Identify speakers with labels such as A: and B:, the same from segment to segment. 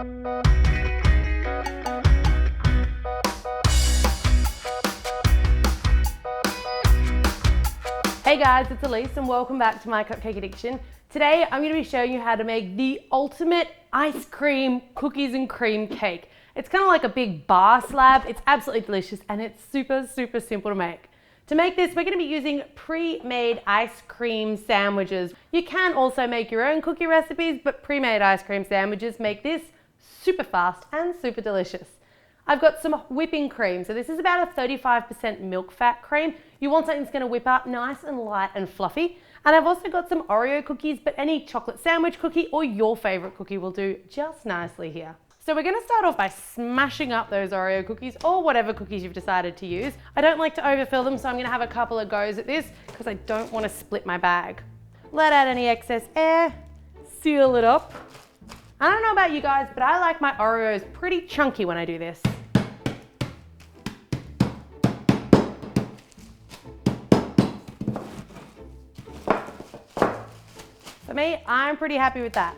A: Hey guys, it's Elise and welcome back to My Cupcake Addiction. Today I'm going to be showing you how to make the ultimate ice cream cookies and cream cake. It's kind of like a big bar slab. It's absolutely delicious and it's super simple to make. To make this, we're going to be using pre-made ice cream sandwiches. You can also make your own cookie recipes, but pre-made ice cream sandwiches make this super fast and super delicious. I've got some whipping cream. So this is about a 35% milk fat cream. You want something that's going to whip up nice and light and fluffy. And I've also got some Oreo cookies, but any chocolate sandwich cookie or your favorite cookie will do just nicely here. So we're going to start off by smashing up those Oreo cookies or whatever cookies you've decided to use. I don't like to overfill them, so I'm going to have a couple of goes at this because I don't want to split my bag. Let out any excess air, seal it up. I don't know about you guys, but I like my Oreos pretty chunky when I do this. For me, I'm pretty happy with that.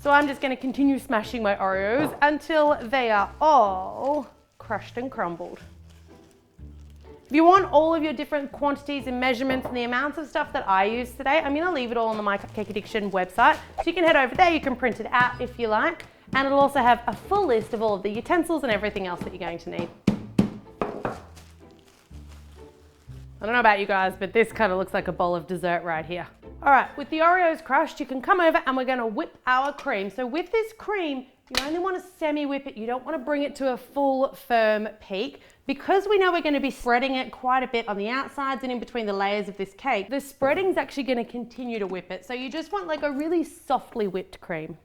A: So I'm just going to continue smashing my Oreos until they are all crushed and crumbled. If you want all of your different quantities and measurements and the amounts of stuff that I use today, I'm going to leave it all on the My Cupcake Addiction website. So you can head over there, you can print it out if you like, and it'll also have a full list of all of the utensils and everything else that you're going to need. I don't know about you guys, but this kind of looks like a bowl of dessert right here. All right, with the Oreos crushed, you can come over and we're gonna whip our cream. So with this cream, you only wanna semi-whip it. You don't wanna bring it to a full, firm peak. Because we know we're gonna be spreading it quite a bit on the outsides and in between the layers of this cake, the spreading's actually gonna continue to whip it. So you just want like a really softly whipped cream.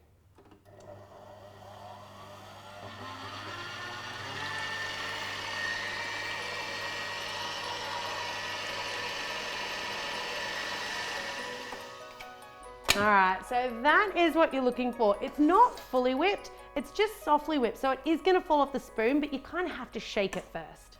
A: All right, so that is what you're looking for. It's not fully whipped, it's just softly whipped. So it is gonna fall off the spoon, but you kind of have to shake it first.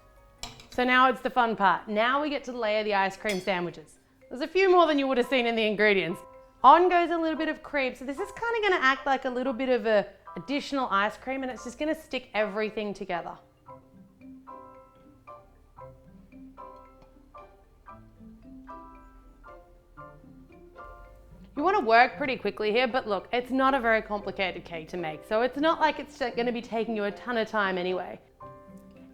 A: So now it's the fun part. Now we get to layer the ice cream sandwiches. There's a few more than you would have seen in the ingredients. On goes a little bit of cream. So this is kind of gonna act like a little bit of a additional ice cream and it's just gonna stick everything together. You want to work pretty quickly here, but look, it's not a very complicated cake to make, so it's not like it's going to be taking you a ton of time anyway.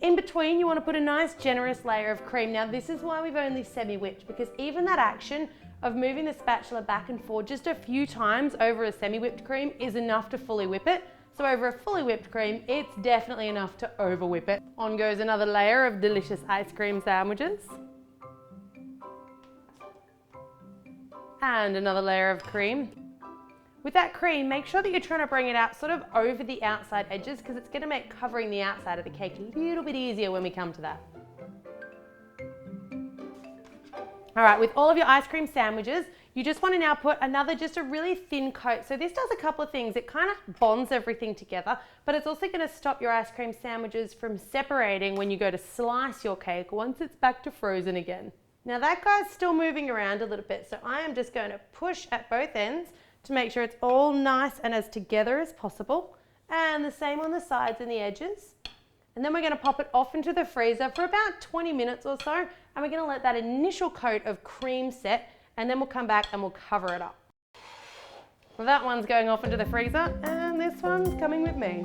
A: In between, you want to put a nice generous layer of cream. Now this is why we've only semi-whipped, because even that action of moving the spatula back and forth just a few times over a semi-whipped cream is enough to fully whip it. So over a fully whipped cream, it's definitely enough to over whip it. On goes another layer of delicious ice cream sandwiches. And another layer of cream. With that cream, make sure that you're trying to bring it out sort of over the outside edges because it's going to make covering the outside of the cake a little bit easier when we come to that. All right, with all of your ice cream sandwiches, you just want to now put just a really thin coat. So this does a couple of things. It kind of bonds everything together, but it's also going to stop your ice cream sandwiches from separating when you go to slice your cake once it's back to frozen again. Now that guy's still moving around a little bit, so I am just going to push at both ends to make sure it's all nice and as together as possible. And the same on the sides and the edges. And then we're going to pop it off into the freezer for about 20 minutes or so, and we're going to let that initial coat of cream set, and then we'll come back and we'll cover it up. Well, that one's going off into the freezer, and this one's coming with me.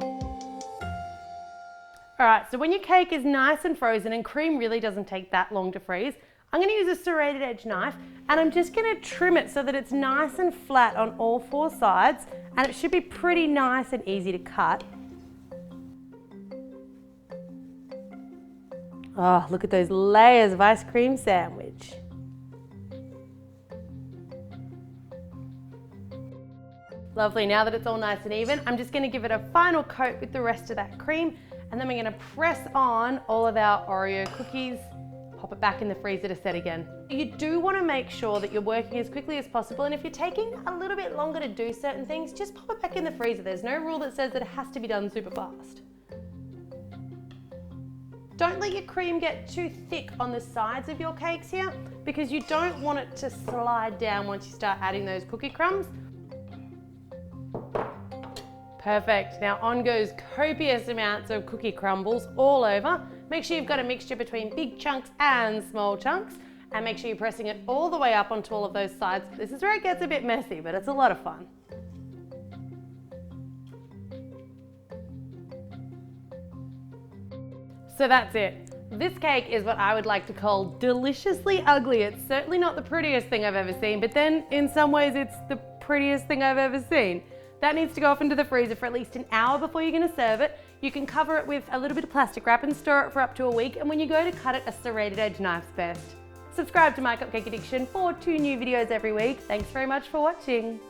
A: All right, so when your cake is nice and frozen, and cream really doesn't take that long to freeze, I'm going to use a serrated edge knife and I'm just going to trim it so that it's nice and flat on all four sides, and it should be pretty nice and easy to cut. Oh, look at those layers of ice cream sandwich. Lovely, now that it's all nice and even, I'm just going to give it a final coat with the rest of that cream, and then we're going to press on all of our Oreo cookies. Pop it back in the freezer to set again. You do want to make sure that you're working as quickly as possible, and if you're taking a little bit longer to do certain things, just pop it back in the freezer. There's no rule that says that it has to be done super fast. Don't let your cream get too thick on the sides of your cakes here, because you don't want it to slide down once you start adding those cookie crumbs. Perfect. Now on goes copious amounts of cookie crumbles all over. Make sure you've got a mixture between big chunks and small chunks, and make sure you're pressing it all the way up onto all of those sides. This is where it gets a bit messy, but it's a lot of fun. So that's it. This cake is what I would like to call deliciously ugly. It's certainly not the prettiest thing I've ever seen, but then in some ways it's the prettiest thing I've ever seen. That needs to go off into the freezer for at least an hour before you're gonna serve it. You can cover it with a little bit of plastic wrap and store it for up to a week, and when you go to cut it, a serrated edge knife's best. Subscribe to My Cupcake Addiction for 2 new videos every week. Thanks very much for watching.